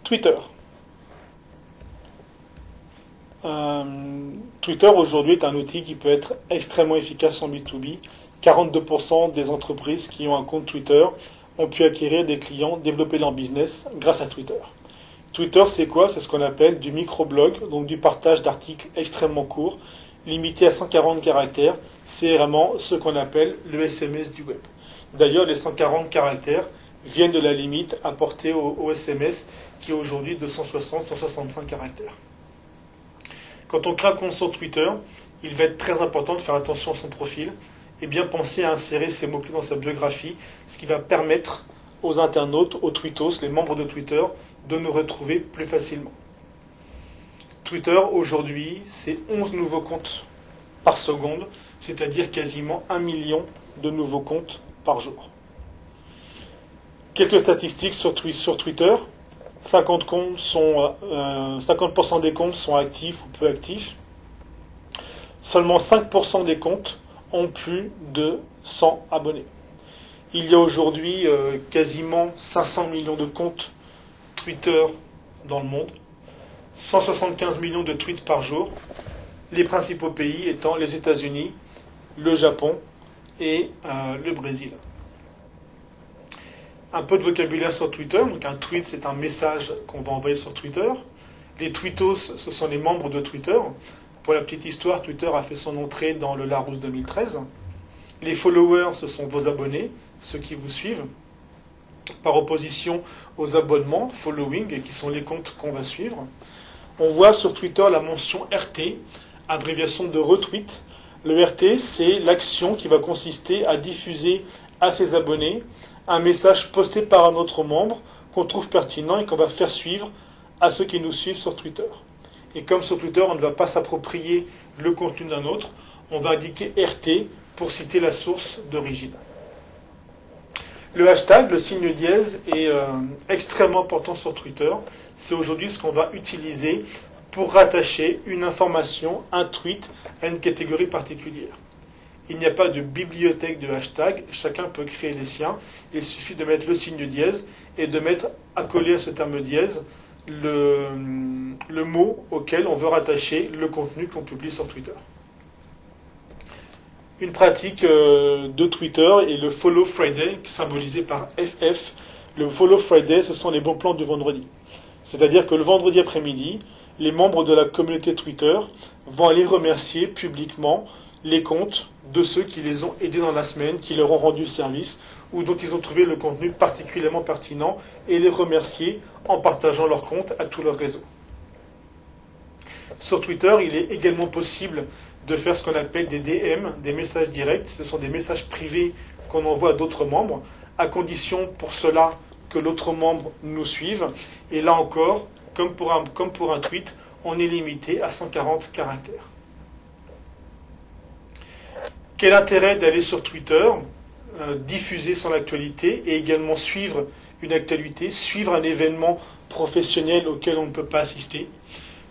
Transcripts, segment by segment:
Twitter. Twitter aujourd'hui est un outil qui peut être extrêmement efficace en B2B. 42% des entreprises qui ont un compte Twitter ont pu acquérir des clients, développer leur business grâce à Twitter. Twitter, c'est quoi? C'est ce qu'on appelle du microblog, donc du partage d'articles extrêmement courts, limité à 140 caractères. C'est vraiment ce qu'on appelle le SMS du web. D'ailleurs, les 140 caractères viennent de la limite apportée au SMS, qui est aujourd'hui de 160-165 caractères. Quand on crée un compte sur Twitter, il va être très important de faire attention à son profil et bien penser à insérer ces mots-clés dans sa biographie, ce qui va permettre aux internautes, aux tweetos, les membres de Twitter, de nous retrouver plus facilement. Twitter, aujourd'hui, c'est 11 nouveaux comptes par seconde, c'est-à-dire quasiment 1 million de nouveaux comptes par jour. Quelques statistiques sur Twitter. 50% des comptes sont actifs ou peu actifs. Seulement 5% des comptes ont plus de 100 abonnés. Il y a aujourd'hui quasiment 500 millions de comptes Twitter dans le monde, 175 millions de tweets par jour, les principaux pays étant les États-Unis, le Japon et le Brésil. Un peu de vocabulaire sur Twitter. Donc un tweet, c'est un message qu'on va envoyer sur Twitter. Les tweetos, ce sont les membres de Twitter. Pour la petite histoire, Twitter a fait son entrée dans le Larousse 2013. Les followers, ce sont vos abonnés, ceux qui vous suivent, par opposition aux abonnements, following, qui sont les comptes qu'on va suivre. On voit sur Twitter la mention RT, abréviation de retweet. Le RT, c'est l'action qui va consister à diffuser à ses abonnés un message posté par un autre membre qu'on trouve pertinent et qu'on va faire suivre à ceux qui nous suivent sur Twitter. Et comme sur Twitter, on ne va pas s'approprier le contenu d'un autre, on va indiquer RT pour citer la source d'origine. Le hashtag, le signe dièse, est extrêmement important sur Twitter. C'est aujourd'hui ce qu'on va utiliser pour rattacher une information, un tweet, à une catégorie particulière. Il n'y a pas de bibliothèque de hashtags, chacun peut créer les siens. Il suffit de mettre le signe dièse et de mettre accolé à ce terme dièse le mot auquel on veut rattacher le contenu qu'on publie sur Twitter. Une pratique de Twitter est le Follow Friday, symbolisé par FF. Le Follow Friday, ce sont les bons plans du vendredi. C'est-à-dire que le vendredi après-midi, les membres de la communauté Twitter vont aller remercier publiquement les comptes de ceux qui les ont aidés dans la semaine, qui leur ont rendu service, ou dont ils ont trouvé le contenu particulièrement pertinent, et les remercier en partageant leur compte à tout leur réseau. Sur Twitter, il est également possible de faire ce qu'on appelle des DM, des messages directs. Ce sont des messages privés qu'on envoie à d'autres membres, à condition pour cela que l'autre membre nous suive. Et là encore, comme pour un tweet, on est limité à 140 caractères. Quel intérêt d'aller sur Twitter, diffuser son actualité et également suivre une actualité, suivre un événement professionnel auquel on ne peut pas assister,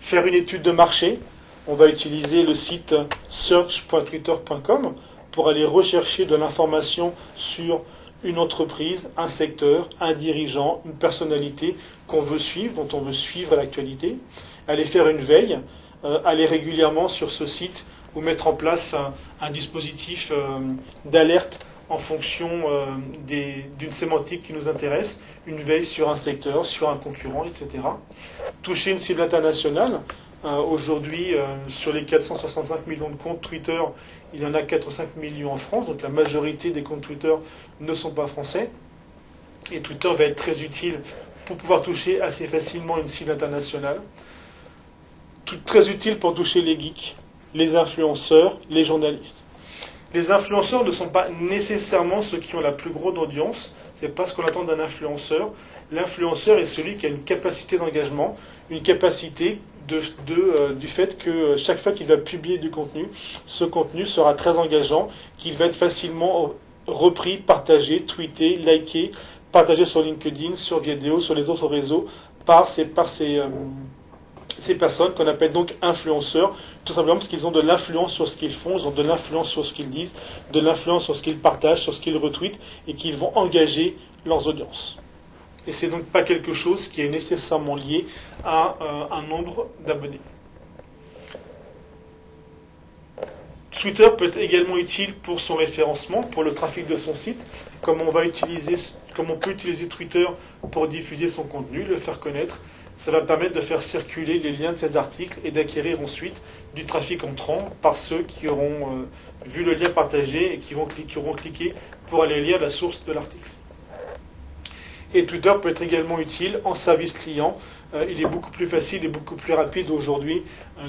faire une étude de marché. On va utiliser le site search.twitter.com pour aller rechercher de l'information sur une entreprise, un secteur, un dirigeant, une personnalité qu'on veut suivre, dont on veut suivre l'actualité, aller faire une veille, aller régulièrement sur ce site ou mettre en place un dispositif d'alerte en fonction d'une sémantique qui nous intéresse, une veille sur un secteur, sur un concurrent, etc. Toucher une cible internationale. Aujourd'hui, sur les 465 millions de comptes Twitter, il y en a 4 ou 5 millions en France, donc la majorité des comptes Twitter ne sont pas français. Et Twitter va être très utile pour pouvoir toucher assez facilement une cible internationale. Très utile pour toucher les geeks, les influenceurs, les journalistes. Les influenceurs ne sont pas nécessairement ceux qui ont la plus grosse audience, c'est pas ce qu'on attend d'un influenceur. L'influenceur est celui qui a une capacité d'engagement, une capacité du fait que chaque fois qu'il va publier du contenu, ce contenu sera très engageant, qu'il va être facilement repris, partagé, tweeté, liké, partagé sur LinkedIn, sur Viadeo, sur les autres réseaux, par ces personnes qu'on appelle donc influenceurs, tout simplement parce qu'ils ont de l'influence sur ce qu'ils font, ils ont de l'influence sur ce qu'ils disent, de l'influence sur ce qu'ils partagent, sur ce qu'ils retweetent, et qu'ils vont engager leurs audiences. et c'est donc pas quelque chose qui est nécessairement lié à un nombre d'abonnés. Twitter peut être également utile pour son référencement, pour le trafic de son site, comme on peut utiliser Twitter pour diffuser son contenu, le faire connaître. Ça va permettre de faire circuler les liens de ces articles et d'acquérir ensuite du trafic entrant par ceux qui auront vu le lien partagé et qui auront cliqué pour aller lire la source de l'article. Et Twitter peut être également utile en service client. Il est beaucoup plus facile et beaucoup plus rapide aujourd'hui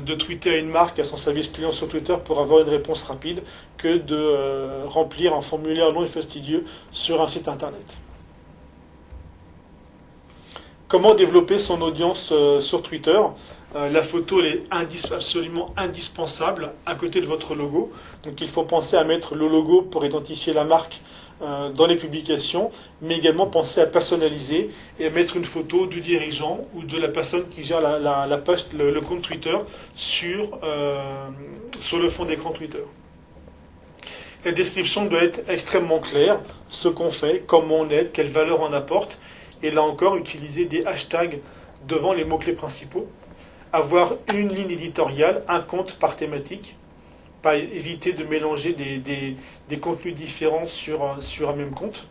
de tweeter à une marque à son service client sur Twitter pour avoir une réponse rapide que de remplir un formulaire long et fastidieux sur un site internet. Comment développer son audience sur Twitter ? La photo elle est absolument indispensable à côté de votre logo. Donc il faut penser à mettre le logo pour identifier la marque dans les publications, mais également penser à personnaliser et à mettre une photo du dirigeant ou de la personne qui gère la page, le compte Twitter sur le fond d'écran Twitter. La description doit être extrêmement claire, ce qu'on fait, comment on aide, quelle valeur on apporte, et là encore utiliser des hashtags devant les mots-clés principaux, avoir une ligne éditoriale, un compte par thématique, pas éviter de mélanger des contenus différents sur un même compte.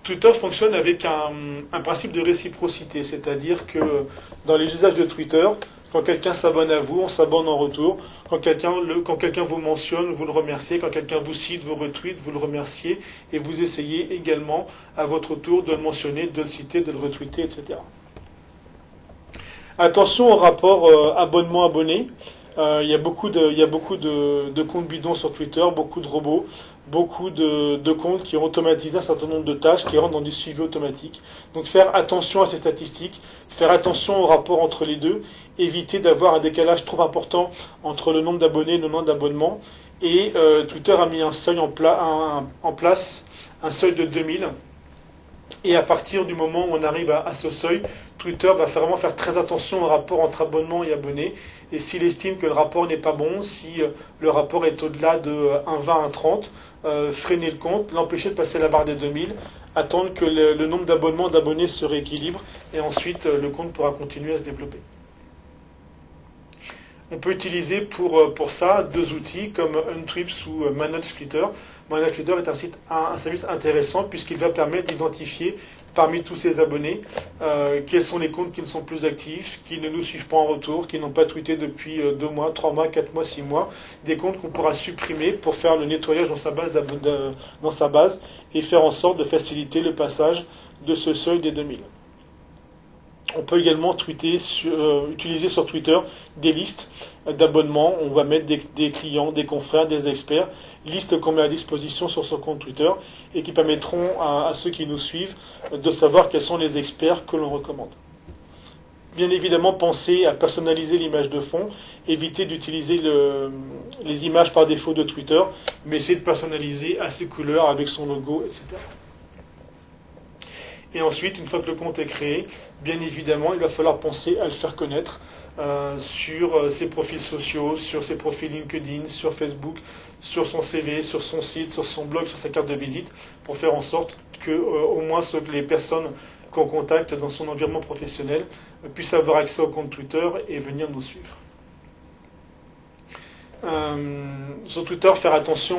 Twitter fonctionne avec un principe de réciprocité, c'est-à-dire que dans les usages de Twitter, quand quelqu'un s'abonne à vous, on s'abonne en retour. Quand quelqu'un vous mentionne, vous le remerciez. Quand quelqu'un vous cite, vous retweet, vous le remerciez. Et vous essayez également, à votre tour, de le mentionner, de le citer, de le retweeter, etc. Attention au rapport abonnement-abonné. Il y a beaucoup de comptes bidons sur Twitter, beaucoup de robots, beaucoup de comptes qui ont automatisé un certain nombre de tâches qui rentrent dans du suivi automatique. Donc faire attention à ces statistiques, faire attention au rapport entre les deux, éviter d'avoir un décalage trop important entre le nombre d'abonnés et le nombre d'abonnements. Et Twitter a mis un seuil en place, un seuil de 2000. Et à partir du moment où on arrive à ce seuil, Twitter va vraiment faire très attention au rapport entre abonnement et abonnés. Et s'il estime que le rapport n'est pas bon, si le rapport est au-delà de 1,20, 1,30, freiner le compte, l'empêcher de passer la barre des 2000, attendre que le nombre d'abonnés se rééquilibre, et ensuite le compte pourra continuer à se développer. On peut utiliser pour ça deux outils comme Untrips ou ManageFlitter. ManageFlitter est un service intéressant puisqu'il va permettre d'identifier parmi tous ces abonnés quels sont les comptes qui ne sont plus actifs, qui ne nous suivent pas en retour, qui n'ont pas tweeté depuis 2 mois, 3 mois, 4 mois, 6 mois, des comptes qu'on pourra supprimer pour faire le nettoyage dans sa base et faire en sorte de faciliter le passage de ce seuil des 2000. On peut également utiliser sur Twitter des listes d'abonnements. On va mettre des clients, des confrères, des experts, listes qu'on met à disposition sur son compte Twitter et qui permettront à ceux qui nous suivent de savoir quels sont les experts que l'on recommande. Bien évidemment, pensez à personnaliser l'image de fond, éviter d'utiliser les images par défaut de Twitter, mais essayez de personnaliser à ses couleurs, avec son logo, etc. Et ensuite, une fois que le compte est créé, bien évidemment, il va falloir penser à le faire connaître sur ses profils sociaux, sur ses profils LinkedIn, sur Facebook, sur son CV, sur son site, sur son blog, sur sa carte de visite, pour faire en sorte que au moins les personnes qu'on contacte dans son environnement professionnel puissent avoir accès au compte Twitter et venir nous suivre. Sur Twitter, faire attention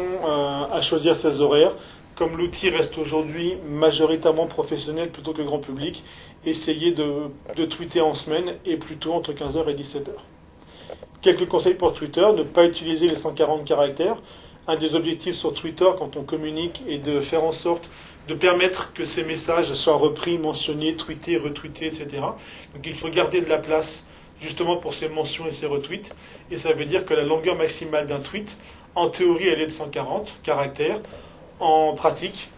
à choisir ses horaires. Comme l'outil reste aujourd'hui majoritairement professionnel plutôt que grand public, essayez de tweeter en semaine et plutôt entre 15h et 17h. Quelques conseils pour Twitter, ne pas utiliser les 140 caractères. Un des objectifs sur Twitter quand on communique est de faire en sorte de permettre que ces messages soient repris, mentionnés, tweetés, retweetés, etc. Donc il faut garder de la place justement pour ces mentions et ces retweets. Et ça veut dire que la longueur maximale d'un tweet, en théorie, elle est de 140 caractères. En pratique,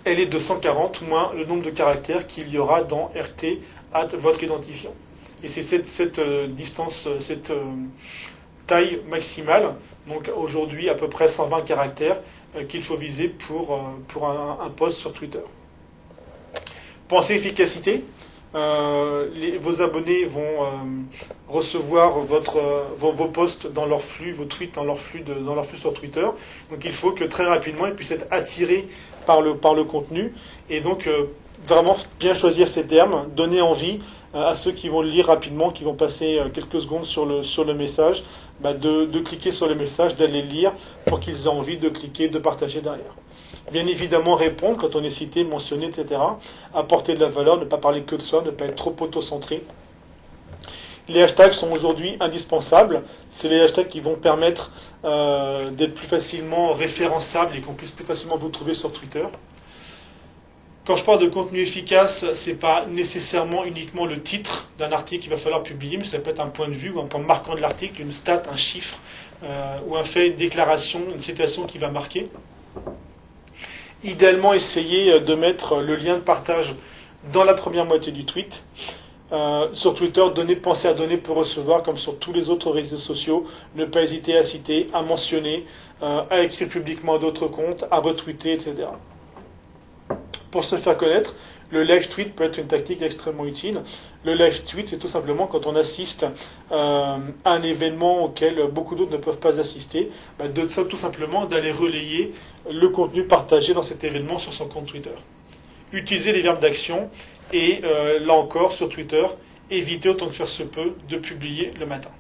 elle est de 140 moins le nombre de caractères qu'il y aura dans RT votre identifiant. Et c'est cette distance, cette taille maximale, donc aujourd'hui à peu près 120 caractères, qu'il faut viser pour un post sur Twitter. Pensez efficacité. vos abonnés vont recevoir vos posts dans leur flux, vos tweets dans leur flux sur Twitter. Donc il faut que très rapidement ils puissent être attirés par le contenu. Et donc vraiment bien choisir ces termes, donner envie à ceux qui vont le lire rapidement, qui vont passer quelques secondes sur le message, de cliquer sur le message, d'aller le lire pour qu'ils aient envie de cliquer, de partager derrière. Bien évidemment répondre quand on est cité, mentionné, etc. Apporter de la valeur, ne pas parler que de soi, ne pas être trop auto-centré. Les hashtags sont aujourd'hui indispensables. C'est les hashtags qui vont permettre d'être plus facilement référençables et qu'on puisse plus facilement vous trouver sur Twitter. Quand je parle de contenu efficace, c'est pas nécessairement uniquement le titre d'un article qu'il va falloir publier, mais ça peut être un point de vue ou un point marquant de l'article, une stat, un chiffre, ou un fait, une déclaration, une citation qui va marquer. Idéalement, essayez de mettre le lien de partage dans la première moitié du tweet. Sur Twitter, pensez à donner pour recevoir, comme sur tous les autres réseaux sociaux. Ne pas hésiter à citer, à mentionner, à écrire publiquement à d'autres comptes, à retweeter, etc. Pour se faire connaître, le live tweet peut être une tactique extrêmement utile. Le live tweet, c'est tout simplement quand on assiste à un événement auquel beaucoup d'autres ne peuvent pas assister, tout simplement d'aller relayer le contenu partagé dans cet événement sur son compte Twitter. Utilisez les verbes d'action et là encore sur Twitter, évitez autant que faire se peut de publier le matin.